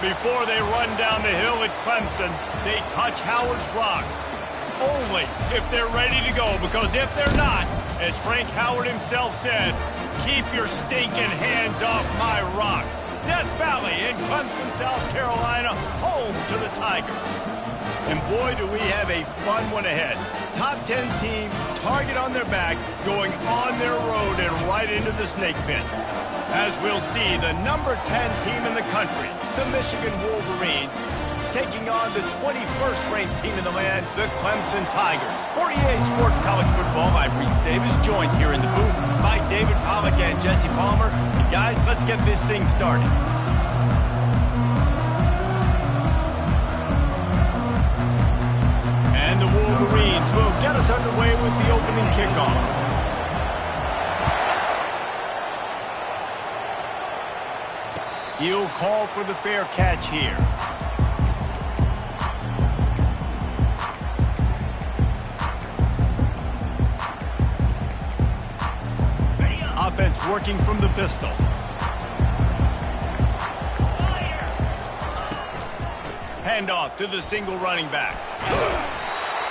Before they run down the hill at Clemson, they touch Howard's rock. Only if they're ready to go, because if they're not, as Frank Howard himself said, keep your stinking hands off my rock. Death Valley in Clemson, South Carolina, home to the Tigers. And boy, do we have a fun one ahead. Top 10 team, target on their back, going on their road and right into the snake pit. As we'll see, the number 10 team in the country, the Michigan Wolverines, taking on the 21st ranked team in the land, the Clemson Tigers. For EA Sports College Football, I'm Reese Davis, joined here in the booth by David Pollack and Jesse Palmer. And guys, let's get this thing started. And the Wolverines will get us underway with the opening kickoff. He'll call for the fair catch here. Offense working from the pistol. Handoff to the single running back.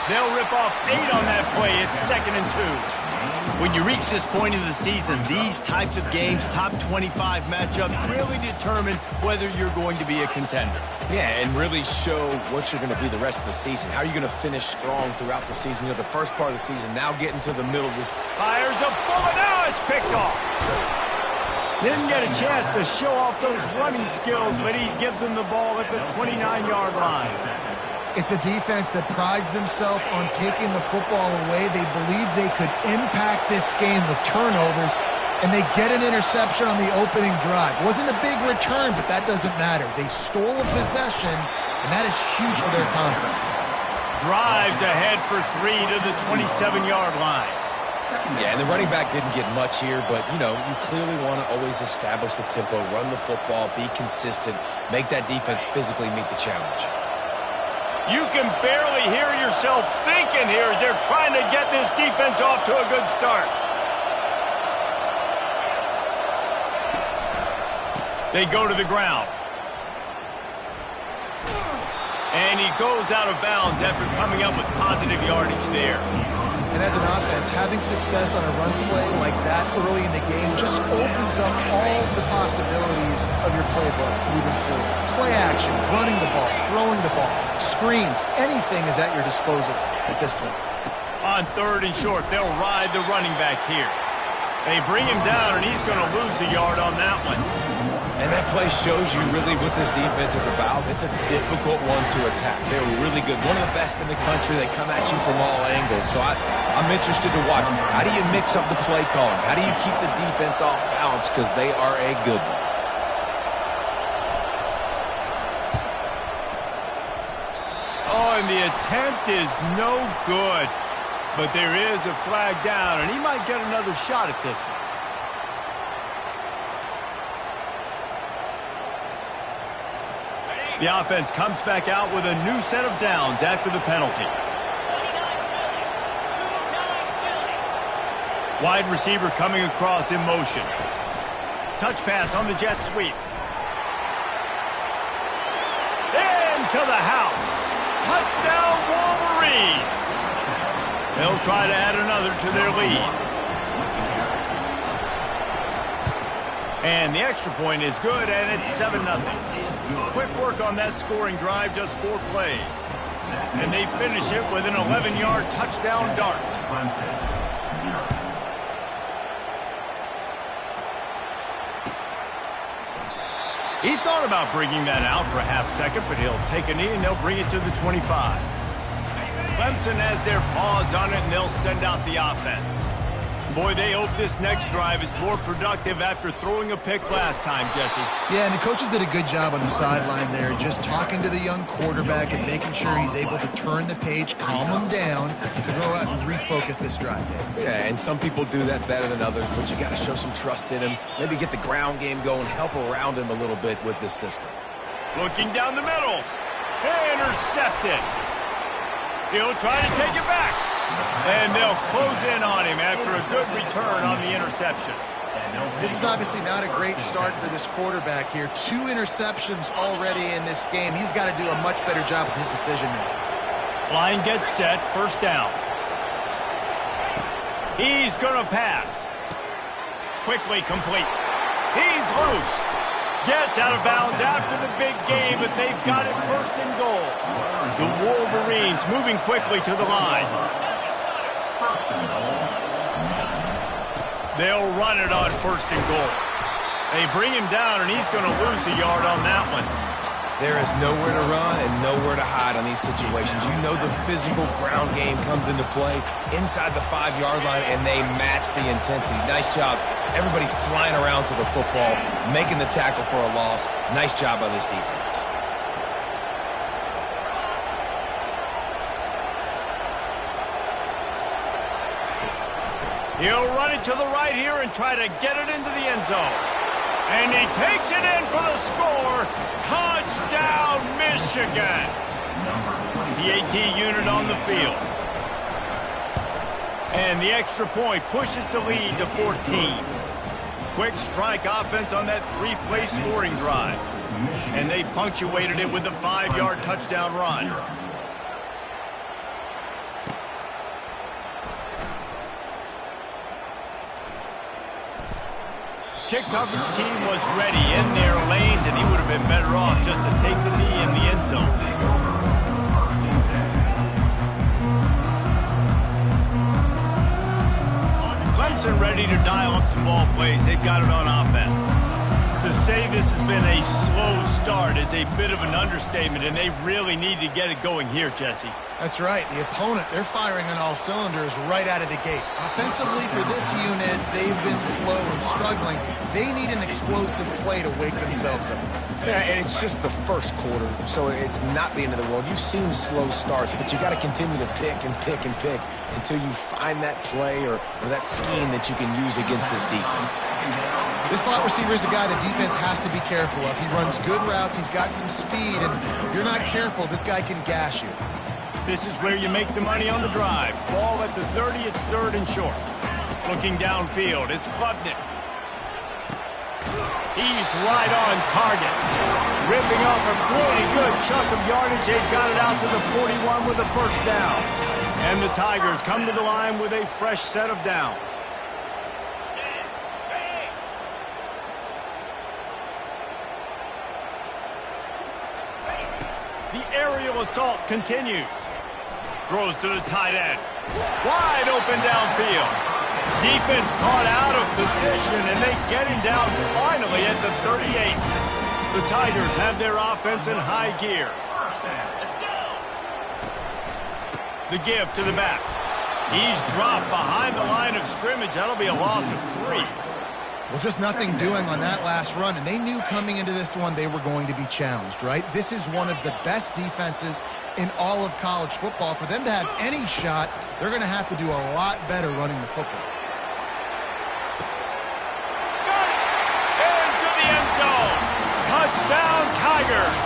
They'll rip off 8 on that play. It's 2nd and 2. When you reach this point in the season, these types of games, top 25 matchups, really determine whether you're going to be a contender. Yeah, and really show what you're going to be the rest of the season. How are you going to finish strong throughout the season? You know, the first part of the season, now getting to the middle of this. Fires a bullet. Now it's picked off. Didn't get a chance to show off those running skills, but he gives them the ball at the 29-yard line. It's a defense that prides themselves on taking the football away. They believe they could impact this game with turnovers, and they get an interception on the opening drive. Wasn't a big return, but that doesn't matter. They stole a possession, and that is huge for their confidence. Drives ahead for 3 to the 27-yard line. Yeah, and the running back didn't get much here, but, you know, you clearly want to always establish the tempo, run the football, be consistent, make that defense physically meet the challenge. You can barely hear yourself thinking here as they're trying to get this defense off to a good start. They go to the ground. And he goes out of bounds after coming up with positive yardage there. And as an offense, having success on a run play like that early in the game just opens up all the possibilities of your playbook moving forward. Play action, running the ball, throwing the ball, screens, anything is at your disposal at this point. On 3rd and short, they'll ride the running back here. They bring him down, and he's going to lose a yard on that one. And that play shows you really what this defense is about. It's a difficult one to attack. They're really good. One of the best in the country. They come at you from all angles. So I'm interested to watch. How do you mix up the play calling? How do you keep the defense off balance? Because they are a good one. Oh, and the attempt is no good. But there is a flag down, and he might get another shot at this one. The offense comes back out with a new set of downs after the penalty. Wide receiver coming across in motion. Touch pass on the jet sweep. Into the house. Touchdown Wolverines. They'll try to add another to their lead. And the extra point is good, and it's 7-0. Quick work on that scoring drive, just 4 plays. And they finish it with an 11-yard touchdown dart. He thought about bringing that out for a half second, but he'll take a knee and they'll bring it to the 25. Clemson has their paws on it, and they'll send out the offense. Boy, they hope this next drive is more productive after throwing a pick last time, Jesse. Yeah, and the coaches did a good job on the sideline there, just talking to the young quarterback and making sure he's able to turn the page, calm him down, to go out and refocus this drive. Yeah, and some people do that better than others, but you got to show some trust in him, maybe get the ground game going, help around him a little bit with this system. Looking down the middle. Intercepted. He'll try to take it back. And they'll close in on him after a good return on the interception. This is obviously not a great start for this quarterback here. 2 interceptions already in this game. He's got to do a much better job with his decision-making. Line gets set, first down. He's going to pass. Quickly complete. He's loose. Gets out of bounds after the big game, but they've got it first and goal. The Wolverines moving quickly to the line. They'll run it on first and goal. They bring him down, and he's going to lose a yard on that one. There is nowhere to run and nowhere to hide on these situations. You know the physical ground game comes into play inside the 5-yard line, and they match the intensity. Nice job. Everybody flying around to the football, making the tackle for a loss. Nice job by this defense. He'll run it to the right here and try to get it into the end zone. And he takes it in for the score. Touchdown, Michigan. The AT unit on the field. And the extra point pushes the lead to 14. Quick strike offense on that 3-play scoring drive. And they punctuated it with a 5-yard touchdown run. Kick coverage team was ready in their lanes, and he would have been better off just to take the knee in the end zone. Clemson ready to dial up some ball plays. They've got it on offense. To say this has been a slow start is a bit of an understatement, and they really need to get it going here, Jesse. That's right. The opponent, they're firing on all cylinders right out of the gate. Offensively, for this unit, they've been slow and struggling. They need an explosive play to wake themselves up. Yeah, and it's just the first quarter, so it's not the end of the world. You've seen slow starts, but you got to continue to pick and pick and pick until you find that play or that scheme that you can use against this defense. This slot receiver is a guy the defense has to be careful of. He runs good routes, he's got some speed, and if you're not careful, this guy can gash you. This is where you make the money on the drive. Ball at the 30, it's third and short. Looking downfield, it's Klubnik. He's right on target. Ripping off a really good chunk of yardage. They got it out to the 41 with a first down. And the Tigers come to the line with a fresh set of downs. The aerial assault continues. Throws to the tight end. Wide open downfield. Defense caught out of position, and they get him down finally at the 38. The Tigers have their offense in high gear. The give to the back. He's dropped behind the line of scrimmage. That'll be a loss of 3. Well, just nothing doing on that last run, and they knew coming into this one they were going to be challenged, right? This is one of the best defenses in all of college football. For them to have any shot, they're going to have to do a lot better running the football. Got it! Into the end zone! Touchdown, Tigers!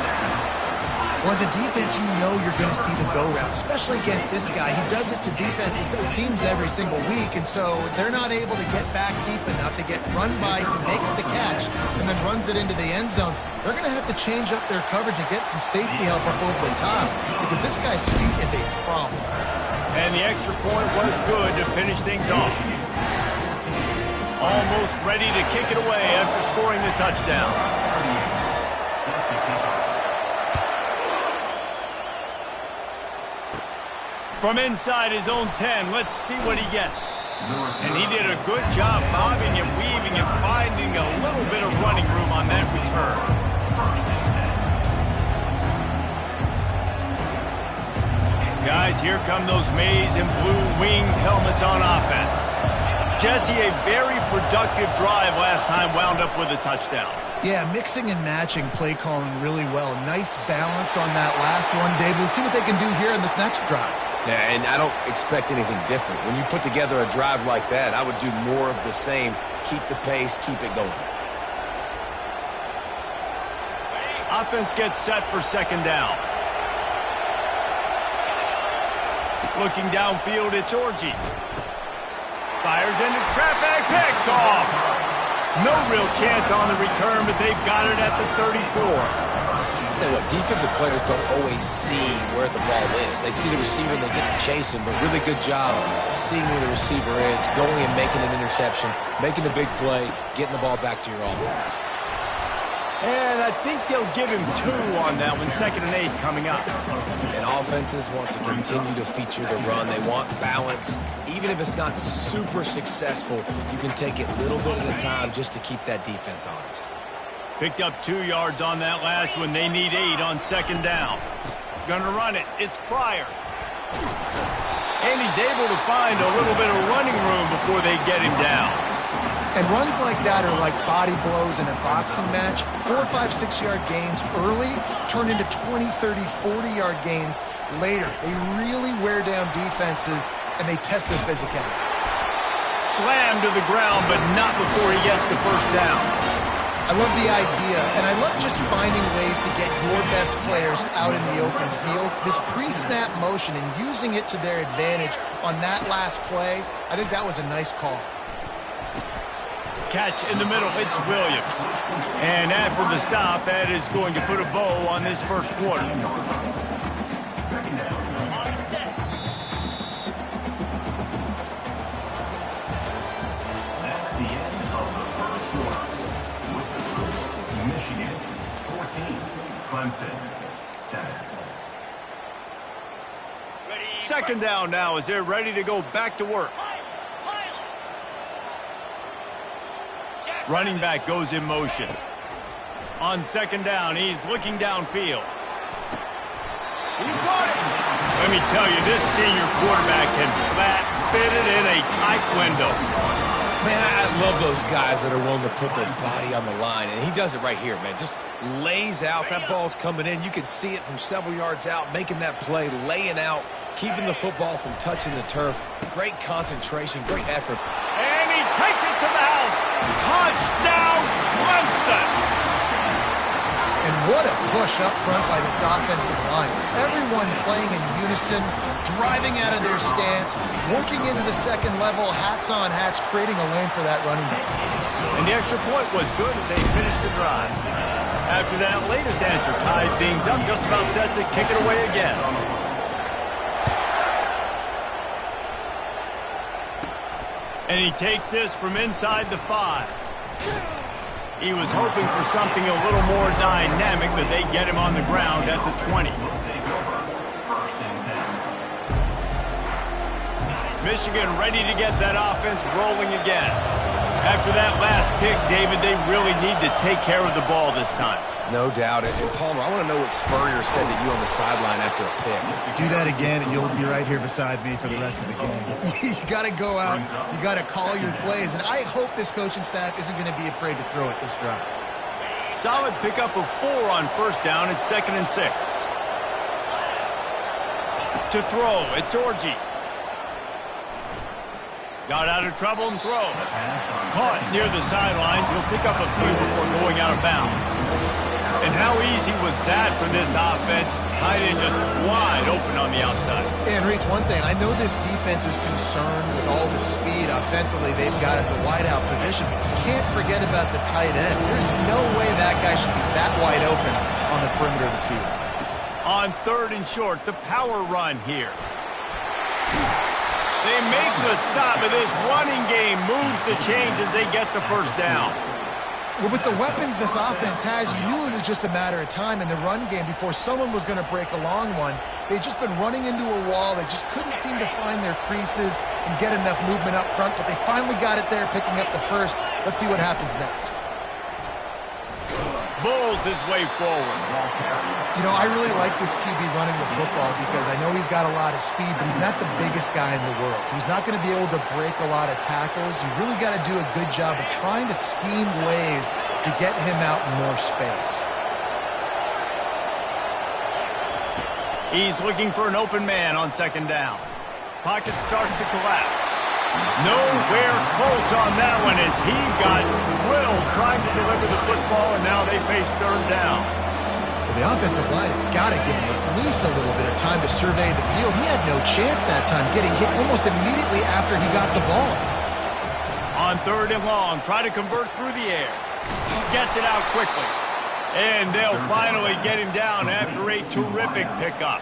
Well, as a defense, you know you're going to see the go route, especially against this guy. He does it to defenses, it seems, every single week, and so they're not able to get back deep enough. They get run by, he makes the catch, and then runs it into the end zone. They're going to have to change up their coverage and get some safety help up over the top, because this guy's speed is a problem. And the extra point was good to finish things off. Almost ready to kick it away after scoring the touchdown. From inside his own 10, let's see what he gets. And he did a good job bobbing and weaving and finding a little bit of running room on that return. Guys, here come those maize and blue winged helmets on offense. Jesse, a very productive drive last time wound up with a touchdown. Yeah, mixing and matching play calling really well. Nice balance on that last one, David. Let's see what they can do here in this next drive. Yeah, and I don't expect anything different. When you put together a drive like that, I would do more of the same. Keep the pace, keep it going. Offense gets set for second down. Looking downfield, it's Orji. Fires into traffic, picked off. No real chance on the return, but they've got it at the 34. I'll tell you what, defensive players don't always see where the ball is. They see the receiver and they get to chase him, but really good job seeing where the receiver is, going and making an interception, making the big play, getting the ball back to your offense. And I think they'll give him 2 on that one, 2nd and 8 coming up. And offenses want to continue to feature the run. They want balance. Even if it's not super successful, you can take it little bit at a time just to keep that defense honest. Picked up 2 yards on that last one. They need 8 on 2nd down. Gonna run it. It's Pryor. And he's able to find a little bit of running room before they get him down. And runs like that are like body blows in a boxing match. 4, 5, 6-yard gains early turn into 20, 30, 40-yard gains later. They really wear down defenses, and they test their physicality. Slammed to the ground, but not before he gets the first down. I love the idea, and I love just finding ways to get your best players out in the open field. This pre-snap motion and using it to their advantage on that last play, I think that was a nice call. Catch in the middle, it's Williams. And after the stop, that is going to put a bow on this first quarter. That's the end of the first quarter. With the score, Michigan 14, Clemson 7. 2nd down now as they're ready to go back to work. Running back goes in motion. On 2nd down, he's looking downfield. He caught it! Let me tell you, this senior quarterback can flat fit it in a tight window. Man, I love those guys that are willing to put their body on the line, and he does it right here, man. Just lays out. That ball's coming in. You can see it from several yards out, making that play, laying out, keeping the football from touching the turf. Great concentration, great effort. And he takes it to the house. Touchdown, Clemson! And what a push up front by this offensive line. Everyone playing in unison, driving out of their stance, working into the second level, hats on hats, creating a lane for that running back. And the extra point was good as they finished the drive. After that latest answer tied things up, just about set to kick it away again. And he takes this from inside the 5. He was hoping for something a little more dynamic, but they get him on the ground at the 20. Michigan ready to get that offense rolling again. After that last pick, David, they really need to take care of the ball this time. No doubt. And Palmer, I want to know what Spurrier said to you on the sideline after a pick. Do that again, and you'll be right here beside me for the rest of the game. You got to go out. You got to call your plays. And I hope this coaching staff isn't going to be afraid to throw it this drive. Solid pickup of 4 on 1st down. It's 2nd and 6. To throw, it's Orji. Got out of trouble and throws. Caught near the sidelines. He'll pick up a few before going out of bounds. And how easy was that for this offense? Tight end just wide open on the outside. And Reese, one thing, I know this defense is concerned with all the speed offensively they've got at the wideout position. But you can't forget about the tight end. There's no way that guy should be that wide open on the perimeter of the field. On 3rd and short, the power run here. They make the stop, but this running game moves the chains as they get the first down. Well, with the weapons this offense has, you knew it was just a matter of time in the run game before someone was going to break a long one. They'd just been running into a wall. They just couldn't seem to find their creases and get enough movement up front, but they finally got it there, picking up the first. Let's see what happens next. Bulls his way forward. You know, I really like this QB running the football because I know he's got a lot of speed, but he's not the biggest guy in the world. So he's not going to be able to break a lot of tackles. You really got to do a good job of trying to scheme ways to get him out in more space. He's looking for an open man on 2nd down. Pocket starts to collapse. Nowhere close on that one as he got drilled trying to deliver the football, and now they face 3rd down. Well, the offensive line has got to give him at least a little bit of time to survey the field. He had no chance that time, getting hit almost immediately after he got the ball. On 3rd and long, try to convert through the air. He gets it out quickly. And they'll finally get him down after a terrific pickup.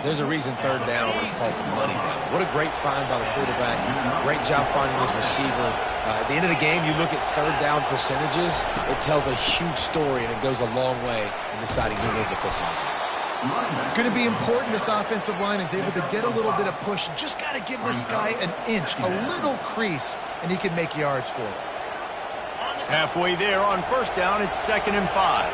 There's a reason 3rd down is called the money down. What a great find by the quarterback. Great job finding his receiver. At the end of the game, you look at 3rd down percentages. It tells a huge story, and it goes a long way in deciding who wins a football game. It's going to be important this offensive line is able to get a little bit of push. You just got to give this guy an inch, a little crease, and he can make yards for it. Halfway there on 1st down, it's 2nd and 5.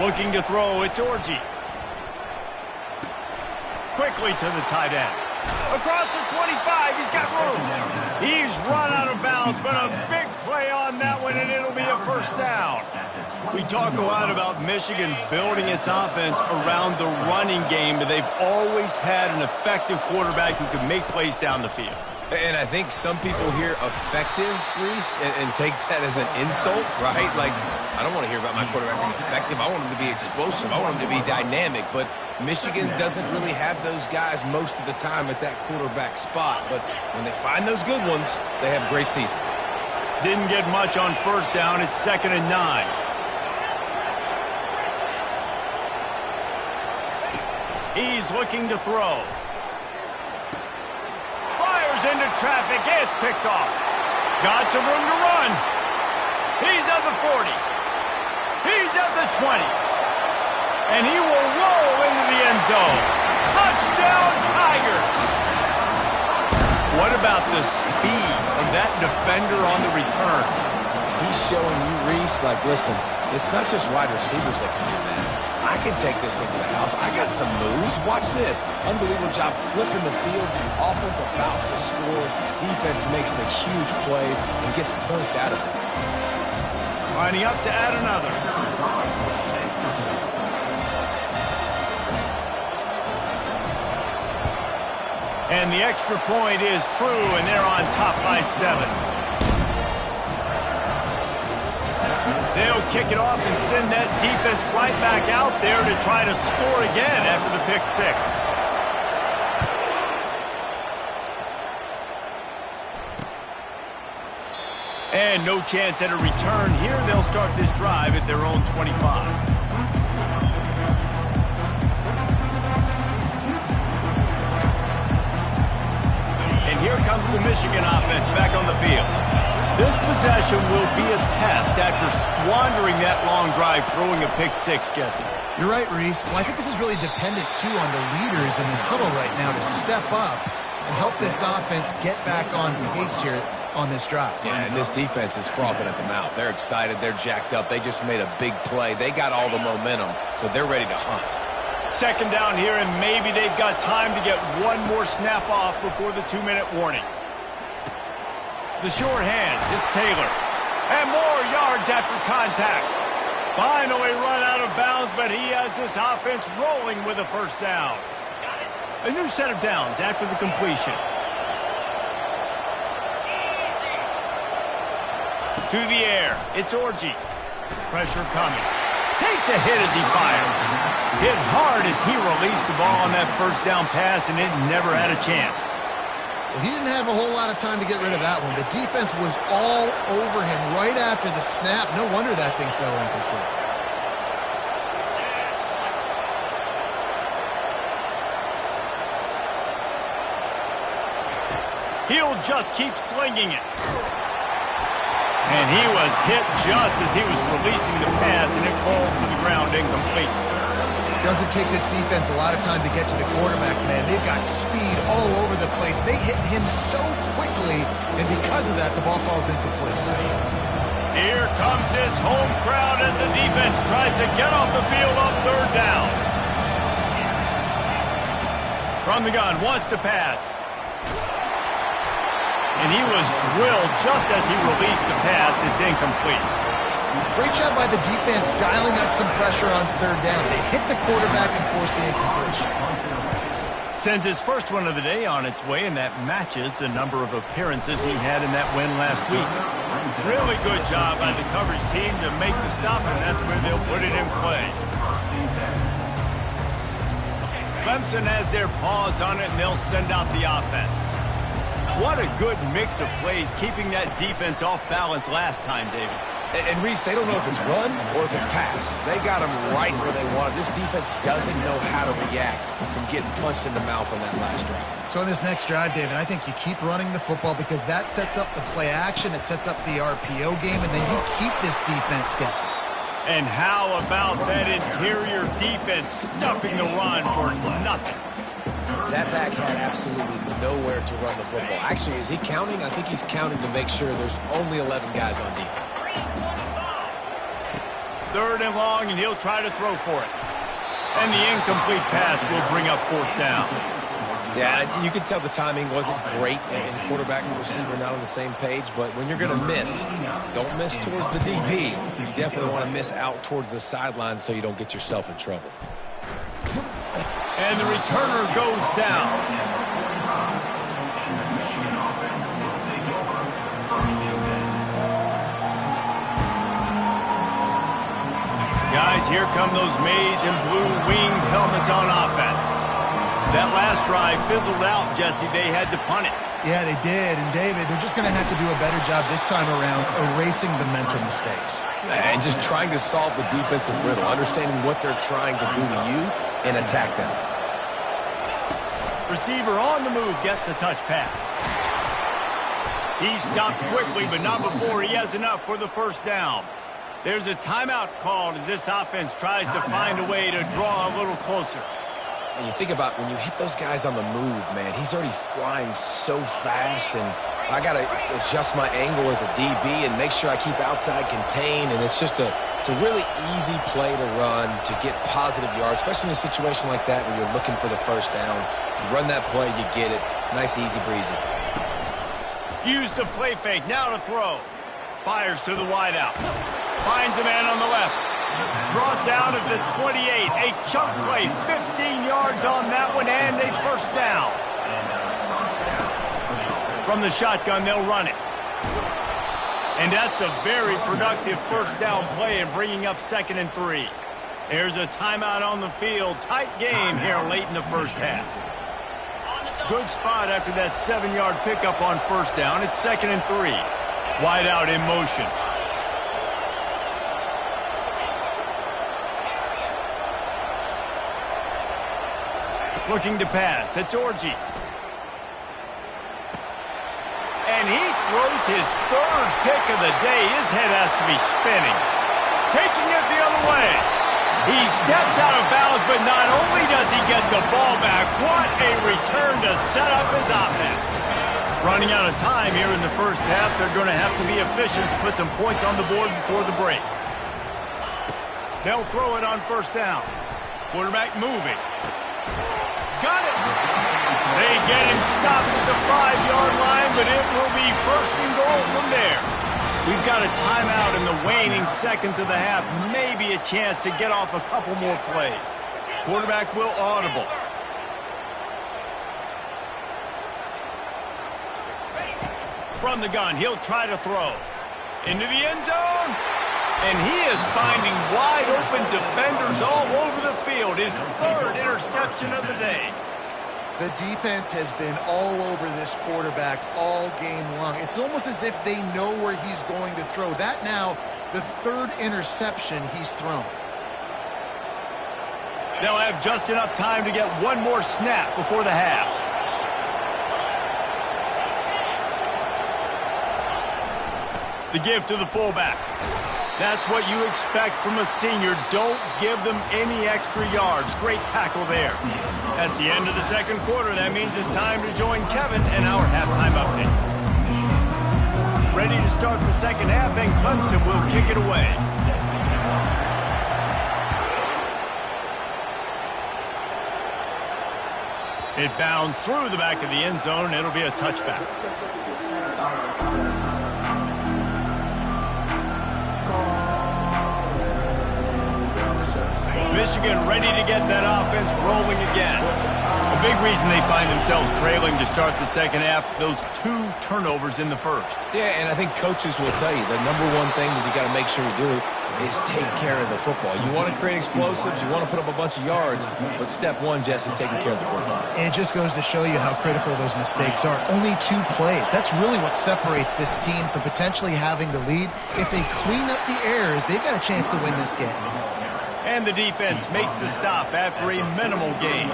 Looking to throw, it's Orji. Quickly to the tight end. Across the 25, he's got room. He's run out of bounds, but a big play on that one, and it'll be a 1st down. We talk a lot about Michigan building its offense around the running game, but they've always had an effective quarterback who can make plays down the field. And I think some people hear effective, Reese, and take that as an insult, right? Like, I don't want to hear about my quarterback being effective. I want him to be explosive. I want him to be dynamic. But Michigan doesn't really have those guys most of the time at that quarterback spot. But when they find those good ones, they have great seasons. Didn't get much on 1st down. It's 2nd and 9. He's looking to throw. Into traffic, it's picked off. Got some room to run. He's at the 40. He's at the 20. And he will roll into the end zone. Touchdown, Tigers! What about the speed of that defender on the return? He's showing you, Reese, like, listen, it's not just wide receivers that can do that. I can take this thing to the house. I got some moves. Watch this. Unbelievable job flipping the field. Offense about to score. Defense makes the huge plays and gets points out of it. Lining up to add another. And the extra point is true, and they're on top by 7. They'll kick it off and send that defense right back out there to try to score again after the pick 6. And no chance at a return here. They'll start this drive at their own 25. And here comes the Michigan offense back on the field. This possession will be a test after squandering that long drive, throwing a pick 6, Jesse. You're right, Reese. Well, I think this is really dependent, too, on the leaders in this huddle right now to step up and help this offense get back on pace here on this drive. Yeah, and this defense is frothing at the mouth. They're excited. They're jacked up. They just made a big play. They got all the momentum, so they're ready to hunt. 2nd down here, and maybe they've got time to get one more snap off before the 2-minute warning. The short hands, it's Taylor. And more yards after contact. Finally run out of bounds, but he has this offense rolling with a 1st down. A new set of downs after the completion. To the air, it's Orji. Pressure coming. Takes a hit as he fires. Hit hard as he released the ball on that 1st down pass, and it never had a chance. Well, he didn't have a whole lot of time to get rid of that one. The defense was all over him right after the snap. No wonder that thing fell incomplete. He'll just keep slinging it. And he was hit just as he was releasing the pass, and it falls to the ground incomplete. Doesn't take this defense a lot of time to get to the quarterback, man. They've got speed all over the place. They hit him so quickly, and because of that, the ball falls incomplete. Here comes this home crowd as the defense tries to get off the field on 3rd down. From the gun, wants to pass. And he was drilled just as he released the pass. It's incomplete. Great job by the defense dialing up some pressure on 3rd down. They hit the quarterback and forced the incompletion. Sends his first one of the day on its way, and that matches the number of appearances he had in that win last week. Really good job by the coverage team to make the stop, and that's where they'll put it in play. Clemson has their paws on it, and they'll send out the offense. What a good mix of plays, keeping that defense off balance last time, David. And Reese, they don't know if it's run or if it's pass. They got them right where they want it. This defense doesn't know how to react from getting punched in the mouth on that last drive. So in this next drive, David, I think you keep running the football because that sets up the play action, it sets up the RPO game, and then you keep this defense guessing. And how about that interior defense stuffing the run for nothing? That back had absolutely nowhere to run the football. Actually, is he counting? I think he's counting to make sure there's only 11 guys on defense. 3rd and long, and he'll try to throw for it. And the incomplete pass will bring up 4th down. Yeah, you can tell the timing wasn't great, and quarterback and receiver not on the same page, but when you're going to miss, don't miss towards the DB. You definitely want to miss out towards the sideline so you don't get yourself in trouble. And the returner goes down. Guys, here come those maize and blue winged helmets on offense. That last drive fizzled out, Jesse. They had to punt it. Yeah, they did. And, David, they're just going to have to do a better job this time around erasing the mental mistakes. And just trying to solve the defensive riddle, understanding what they're trying to do to you and attack them. Receiver on the move gets the touch pass. He stopped quickly, but not before he has enough for the 1st down. There's a timeout called as this offense tries to find a way to draw a little closer. And you think about when you hit those guys on the move, man, he's already flying so fast, and I got to adjust my angle as a DB and make sure I keep outside contained, and it's just it's a really easy play to run to get positive yards, especially in a situation like that where you're looking for the 1st down. You run that play, you get it. Nice, easy breezy. Use the play fake, now to throw. Fires to the wideout. Finds a man on the left. Brought down at the 28. A chunk play, 15 yards on that one, and a 1st down. From the shotgun, they'll run it. And that's a very productive 1st down play and bringing up 2nd and 3. There's a timeout on the field. Tight game here late in the 1st half. Good spot after that 7-yard pickup on 1st down. It's 2nd and 3. Wide out in motion. Looking to pass. It's Orji. And he throws his 3rd pick of the day. His head has to be spinning. Taking it the other way. He steps out of bounds, but not only does he get the ball back, what a return to set up his offense. Running out of time here in the 1st half. They're going to have to be efficient to put some points on the board before the break. They'll throw it on 1st down. Quarterback moving. Got it. They get him stopped at the 5-yard line, but it will be 1st and goal from there. We've got a timeout in the waning seconds of the half. Maybe a chance to get off a couple more plays. Quarterback will audible. From the gun, he'll try to throw. Into the end zone. And he is finding wide-open defenders all over the field. His 3rd interception of the day. The defense has been all over this quarterback all game long. It's almost as if they know where he's going to throw. That now, the 3rd interception he's thrown. They'll have just enough time to get one more snap before the half. The give to the fullback. That's what you expect from a senior. Don't give them any extra yards. Great tackle there. That's the end of the 2nd quarter. That means it's time to join Kevin and our halftime update. Ready to start the 2nd half, and Clemson will kick it away. It bounds through the back of the end zone, and it'll be a touchback. Michigan ready to get that offense rolling again. A big reason they find themselves trailing to start the second half, those 2 turnovers in the first. Yeah, and I think coaches will tell you the number one thing that you got to make sure you do is take care of the football. You want to create explosives, you want to put up a bunch of yards, but step one, Jesse, taking care of the football. And it just goes to show you how critical those mistakes are. Only 2 plays. That's really what separates this team from potentially having the lead. If they clean up the errors, they've got a chance to win this game. And the defense makes the stop after a minimal gain.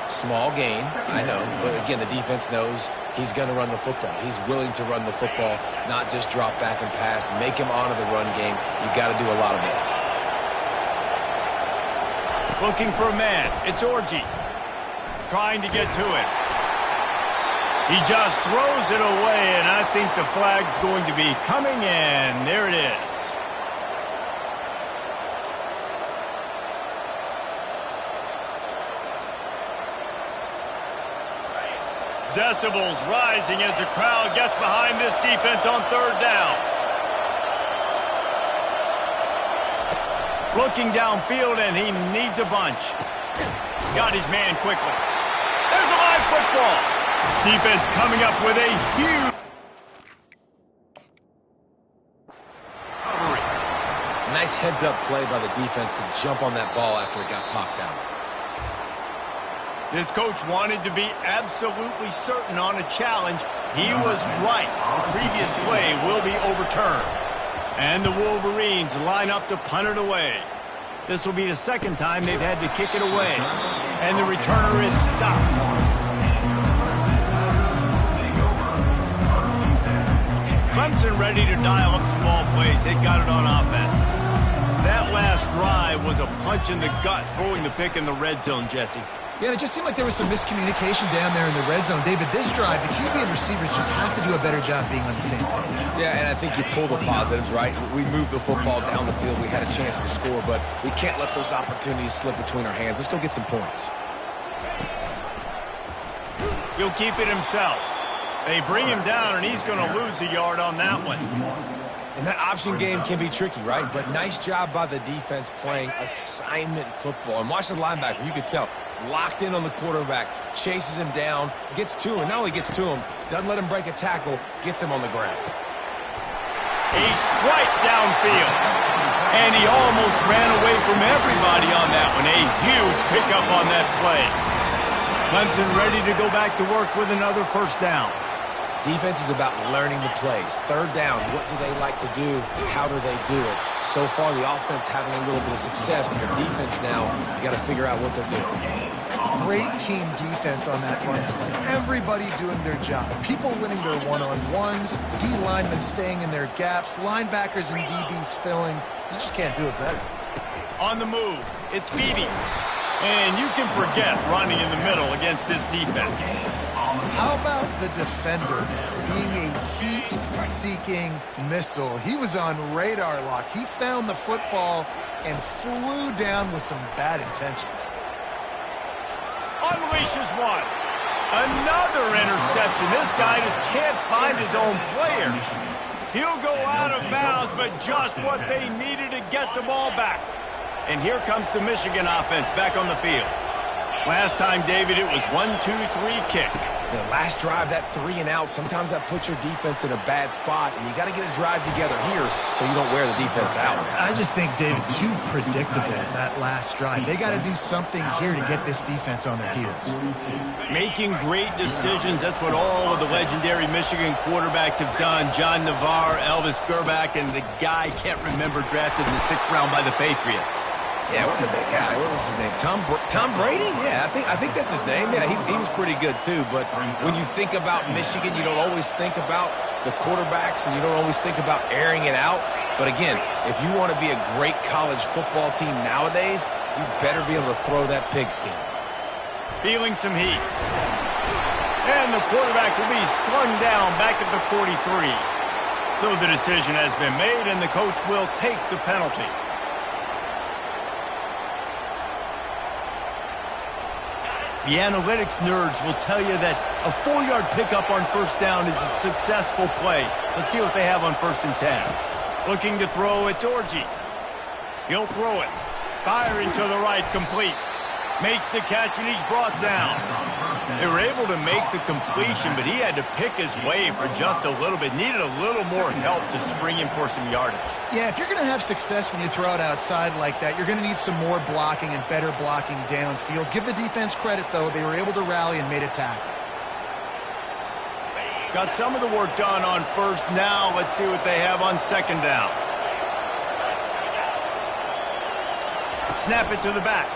Small gain, I know, but again, the defense knows he's going to run the football. He's willing to run the football, not just drop back and pass, make him honor the run game. You got to do a lot of this. Looking for a man. It's Orji. Trying to get to it. He just throws it away, and I think the flag's going to be coming in. There it is. Decibels rising as the crowd gets behind this defense on 3rd down. Looking downfield, and he needs a bunch. Got his man quickly. There's a live football. Defense coming up with a huge recovery. Nice heads-up play by the defense to jump on that ball after it got popped out. This coach wanted to be absolutely certain on a challenge. He was right. The previous play will be overturned. And the Wolverines line up to punt it away. This will be the 2nd time they've had to kick it away. And the returner is stopped. Clemson ready to dial up some ball plays. They got it on offense. That last drive was a punch in the gut, throwing the pick in the red zone, Jesse. Yeah, and it just seemed like there was some miscommunication down there in the red zone. David, this drive, the QB and receivers just have to do a better job being on the same page. Yeah, and I think you pull the positives, right? We moved the football down the field. We had a chance to score, but we can't let those opportunities slip between our hands. Let's go get some points. He'll keep it himself. They bring him down, and he's going to lose a yard on that one. And that option game can be tricky, right? But nice job by the defense playing assignment football. And watch the linebacker. You could tell. Locked in on the quarterback. Chases him down. Gets to him. Not only gets to him, doesn't let him break a tackle. Gets him on the ground. A strike downfield. And he almost ran away from everybody on that one. A huge pickup on that play. Clemson ready to go back to work with another 1st down. Defense is about learning the plays. 3rd down, what do they like to do? How do they do it? So far, the offense having a little bit of success, but the defense now, you got to figure out what they're doing. Great team defense on that run play. Everybody doing their job. People winning their one-on-ones, D linemen staying in their gaps, linebackers and DBs filling. You just can't do it better. On the move, it's Beebe. And you can forget running in the middle against this defense. How about the defender being a heat-seeking missile? He was on radar lock. He found the football and flew down with some bad intentions. Unleashes one. Another interception. This guy just can't find his own players. He'll go out of bounds, but just what they needed to get the ball back. And here comes the Michigan offense back on the field. Last time, David, it was 1-2-3 kick. The last drive, that 3 and out, sometimes that puts your defense in a bad spot, and you got to get a drive together here so you don't wear the defense out. I just think, David, too predictable, that last drive. They got to do something here to get this defense on their heels. Making great decisions, that's what all of the legendary Michigan quarterbacks have done. John Navarre, Elvis Gerbach, and the guy, can't remember, drafted in the 6th round by the Patriots. Yeah, what did that guy? What was his name? Tom Brady? Yeah, I think that's his name. Yeah, he was pretty good too. But when you think about Michigan, you don't always think about the quarterbacks, and you don't always think about airing it out. But again, if you want to be a great college football team nowadays, you better be able to throw that pigskin. Feeling some heat. And the quarterback will be slung down back at the 43. So the decision has been made, and the coach will take the penalty. The analytics nerds will tell you that a 4-yard pickup on 1st down is a successful play. Let's see what they have on 1st and 10. Looking to throw, it's Orji. He'll throw it. Firing to the right, complete. Makes the catch and he's brought down. They were able to make the completion, but he had to pick his way for just a little bit. Needed a little more help to spring him for some yardage. Yeah, if you're going to have success when you throw it outside like that, you're going to need some more blocking and better blocking downfield. Give the defense credit, though. They were able to rally and made a tackle. Got some of the work done on first. Now let's see what they have on second down. Snap it to the back.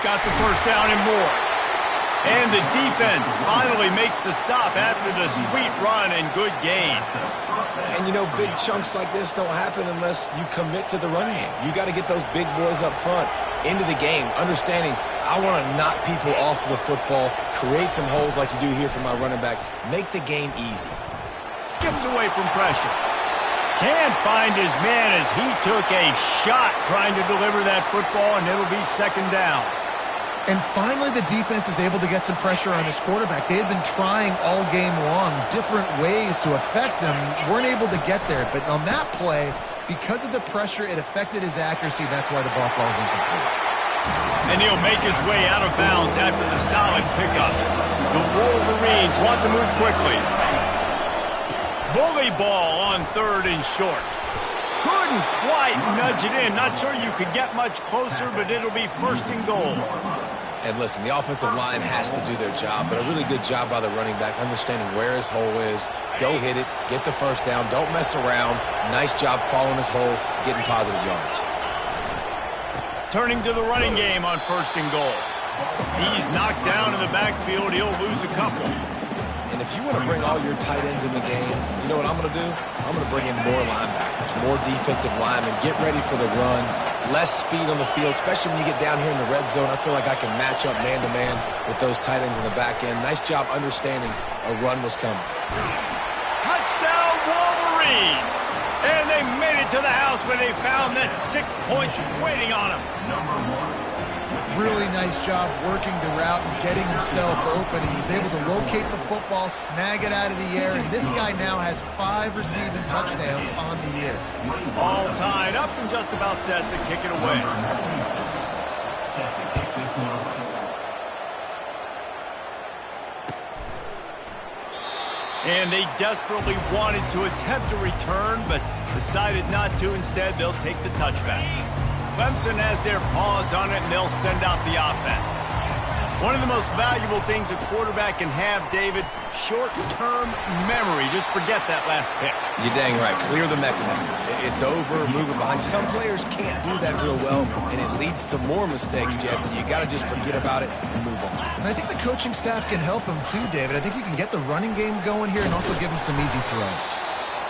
Got the first down and more. And the defense finally makes the stop after the sweet run and good gain. And, you know, big chunks like this don't happen unless you commit to the run game. You got to get those big boys up front into the game, understanding I want to knock people off the football, create some holes like you do here for my running back, make the game easy. Skips away from pressure. Can't find his man as he took a shot trying to deliver that football, and it'll be second down. And finally, the defense is able to get some pressure on this quarterback. They had been trying all game long different ways to affect him. Weren't able to get there. But on that play, because of the pressure, it affected his accuracy. That's why the ball falls incomplete. And he'll make his way out of bounds after the solid pickup. The Wolverines want to move quickly. Bully ball on third and short. Couldn't quite nudge it in. Not sure you could get much closer, but it'll be first and goal. And listen, the offensive line has to do their job, but a really good job by the running back, understanding where his hole is. Go hit it, get the first down, don't mess around. Nice job following his hole, getting positive yards. Turning to the running game on first and goal. He's knocked down in the backfield. He'll lose a couple. And if you want to bring all your tight ends in the game, you know what I'm going to do? I'm going to bring in more linebackers, more defensive linemen, get ready for the run, less speed on the field, especially when you get down here in the red zone. I feel like I can match up man-to-man with those tight ends in the back end. Nice job understanding a run was coming. Touchdown, Wolverines! And they made it to the house when they found that 6 points waiting on them. Really nice job working the route and getting himself open. He was able to locate the football, snag it out of the air, and this guy now has 5 receiving touchdowns on the year. All tied up and just about set to kick it away. Set to kick this one away. And they desperately wanted to attempt a return, but decided not to. Instead, they'll take the touchback. Clemson has their paws on it, and they'll send out the offense. One of the most valuable things a quarterback can have, David, short-term memory. Just forget that last pick. You're dang right. Clear the mechanism. It's over, move it behind you. Some players can't do that real well, and it leads to more mistakes, Jesse. You got to just forget about it and move on. And I think the coaching staff can help him too, David. I think you can get the running game going here and also give him some easy throws.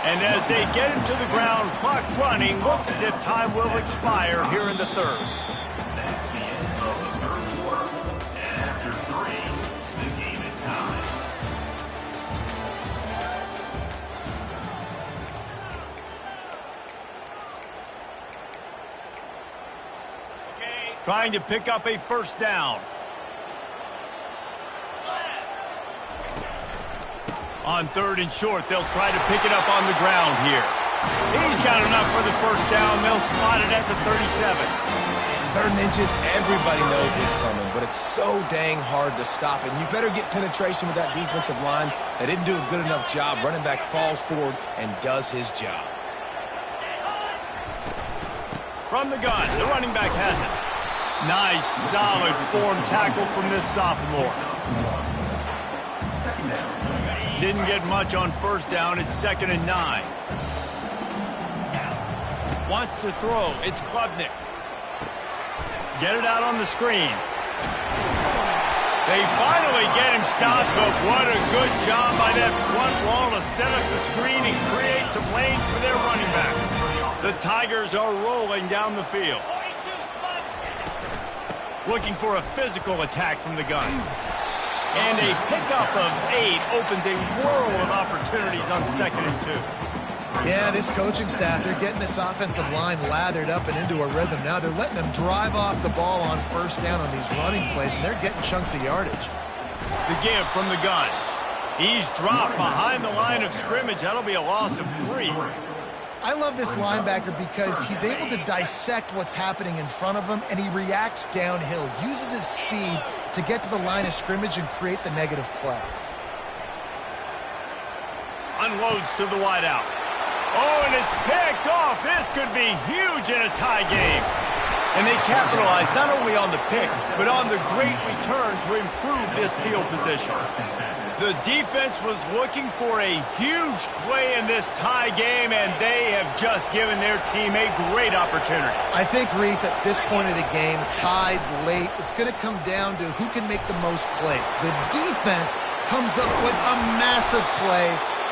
And as they get him to the ground, clock running, looks as if time will expire here in the third. That's the end of the third quarter. And after 3, the game is tied. Trying to pick up a first down. On third and short, they'll try to pick it up on the ground here. He's got enough for the first down. They'll spot it at the 37. 3rd and inches, everybody knows what's coming, but it's so dang hard to stop it. And you better get penetration with that defensive line. They didn't do a good enough job. Running back falls forward and does his job. From the gun, the running back has it. Nice, solid form tackle from this sophomore. Didn't get much on first down. It's 2nd and 9. Wants to throw. It's Klubnik. Get it out on the screen. They finally get him stopped, but what a good job by that front wall to set up the screen and create some lanes for their running back. The Tigers are rolling down the field. Looking for a physical attack from the gun. And a pickup of 8 opens a world of opportunities on 2nd and 2. Yeah, this coaching staff, they're getting this offensive line lathered up and into a rhythm. Now they're letting them drive off the ball on first down on these running plays, and they're getting chunks of yardage. The give from the gun. He's dropped behind the line of scrimmage. That'll be a loss of 3. I love this linebacker because he's able to dissect what's happening in front of him, and he reacts downhill, uses his speed to get to the line of scrimmage and create the negative play. Unloads to the wideout. Oh, and it's picked off. This could be huge in a tie game. And they capitalize not only on the pick, but on the great return to improve this field position. The defense was looking for a huge play in this tie game, and they have just given their team a great opportunity. I think, Reese, at this point of the game, tied late, it's going to come down to who can make the most plays. The defense comes up with a massive play,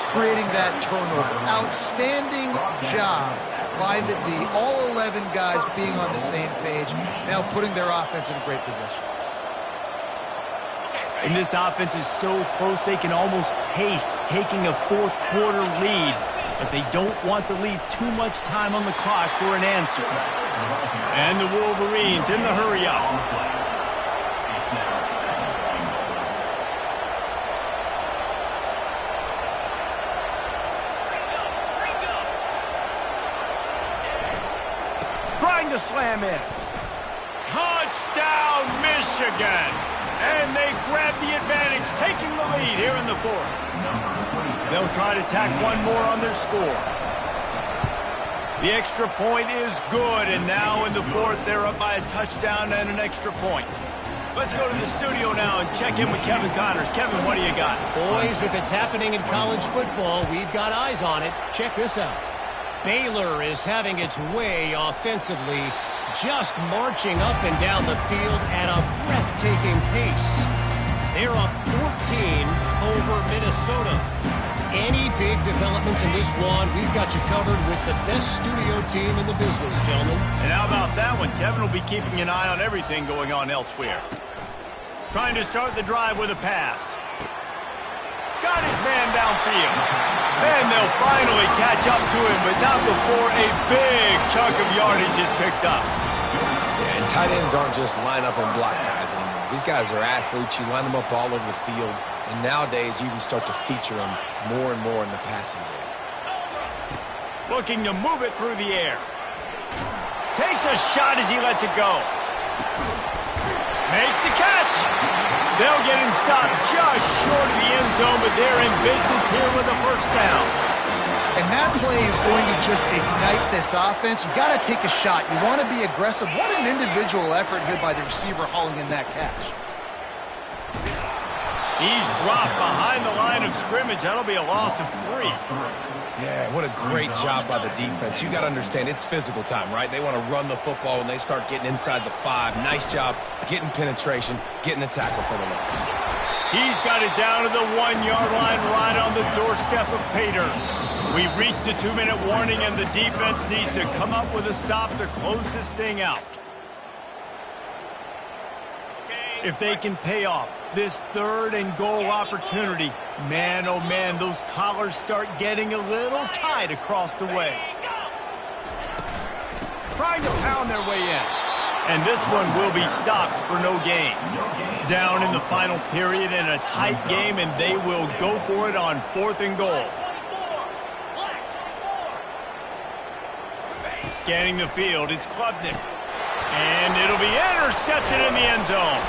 creating that turnover. Outstanding job by the D. All 11 guys being on the same page, now putting their offense in a great position. And this offense is so close they can almost taste taking a fourth-quarter lead, but they don't want to leave too much time on the clock for an answer. And the Wolverines in the hurry-up. Trying to slam in. Touchdown, Michigan! And they grab the advantage, taking the lead here in the fourth. They'll try to tack one more on their score. The extra point is good, and now in the fourth, they're up by a touchdown and an extra point. Let's go to the studio now and check in with Kevin Connors. Kevin, what do you got? Boys, if it's happening in college football, we've got eyes on it. Check this out. Baylor is having its way offensively, just marching up and down the field at a breathtaking pace. They're up 14 over Minnesota. Any big developments in this one, we've got you covered with the best studio team in the business, gentlemen. And how about that one? Kevin will be keeping an eye on everything going on elsewhere. Trying to start the drive with a pass. Got his man downfield. And they'll finally catch up to him, but not before a big chunk of yardage is picked up. Yeah, and tight ends aren't just line up and block guys anymore. These guys are athletes. You line them up all over the field. And nowadays, you can start to feature them more and more in the passing game. Looking to move it through the air. Takes a shot as he lets it go. Makes the catch. They'll get him stopped just short of the end zone, but they're in business here with a first down. And that play is going to just ignite this offense. You got to take a shot. You want to be aggressive. What an individual effort here by the receiver hauling in that catch. He's dropped behind the line of scrimmage. That'll be a loss of 3. Yeah, what a great job by the defense. You got to understand, it's physical time, right? They want to run the football when they start getting inside the 5. Nice job getting penetration, getting the tackle for the loss. He's got it down to the 1-yard line right on the doorstep of Pater. We've reached the 2-minute warning, and the defense needs to come up with a stop to close this thing out. If they can pay off this 3rd and goal opportunity, man, oh man, those collars start getting a little tight across the way. Trying to pound their way in. And this one will be stopped for no gain. Down in the final period in a tight game, and they will go for it on 4th and goal. Scanning the field, it's Klubnik. And it'll be intercepted in the end zone.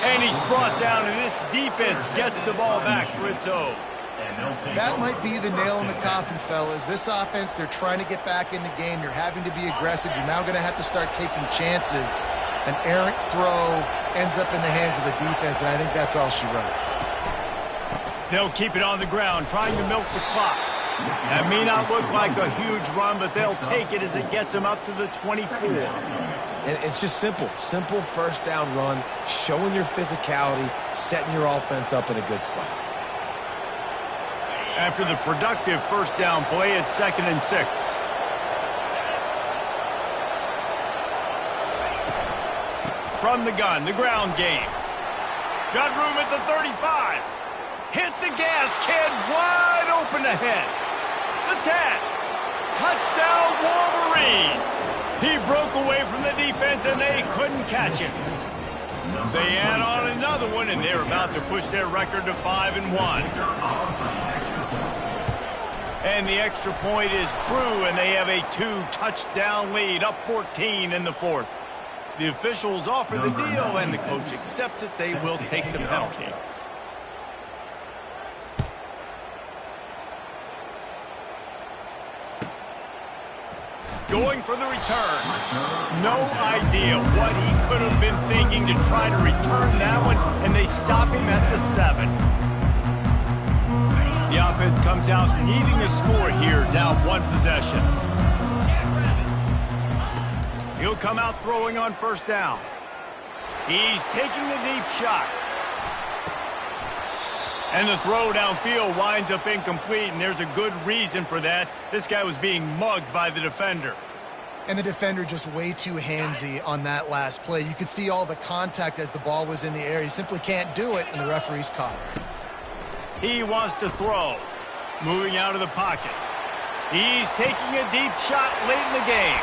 And he's brought down, and this defense gets the ball back for its own. That might be the nail in the coffin, fellas. This offense, they're trying to get back in the game. You're having to be aggressive. You're now going to have to start taking chances. An errant throw ends up in the hands of the defense, and I think that's all she wrote. They'll keep it on the ground, trying to milk the clock. That may not look like a huge run, but they'll take it as it gets them up to the 24. And it's just simple. Simple first down run, showing your physicality, setting your offense up in a good spot. After the productive first down play, it's 2nd and 6. From the gun, the ground game. Got room at the 35. Hit the gas, kid. Wide open ahead. The tag. Touchdown, Wolverines. He broke away from the defense, and they couldn't catch him. They add on another one, and they're about to push their record to 5-1. And the extra point is true, and they have a 2-touchdown lead, up 14 in the fourth. The officials offer the deal, and the coach accepts it. They will take the penalty. Going for the return. No idea what he could have been thinking to try to return that one, and they stop him at the 7. The offense comes out needing a score here, down 1 possession. He'll come out throwing on first down. He's taking the deep shot. And the throw downfield winds up incomplete, and there's a good reason for that. This guy was being mugged by the defender. And the defender just way too handsy on that last play. You could see all the contact as the ball was in the air. He simply can't do it, and the referee's caught it. He wants to throw. Moving out of the pocket. He's taking a deep shot late in the game.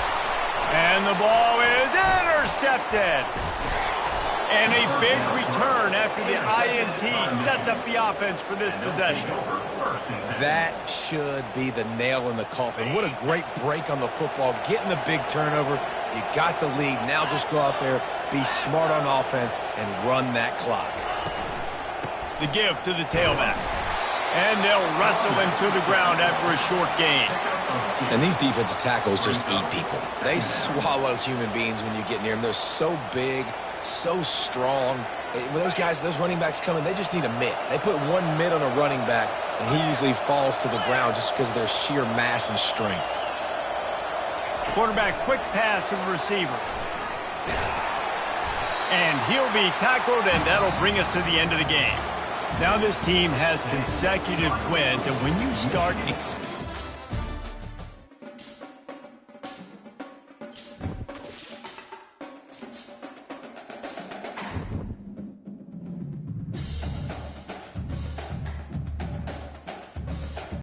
And the ball is intercepted. And a big return after the INT sets up the offense for this possession. That should be the nail in the coffin. What a great break on the football. Getting the big turnover. You got the lead. Now just go out there, be smart on offense, and run that clock. The give to the tailback. And they'll wrestle him to the ground after a short gain. And these defensive tackles just eat people. They swallow human beings when you get near them. They're so big, so strong. When those guys, those running backs come in, they just need a mitt. They put one mitt on a running back, and he usually falls to the ground just because of their sheer mass and strength. Quarterback, quick pass to the receiver. And he'll be tackled, and that'll bring us to the end of the game. Now this team has consecutive wins, and when you start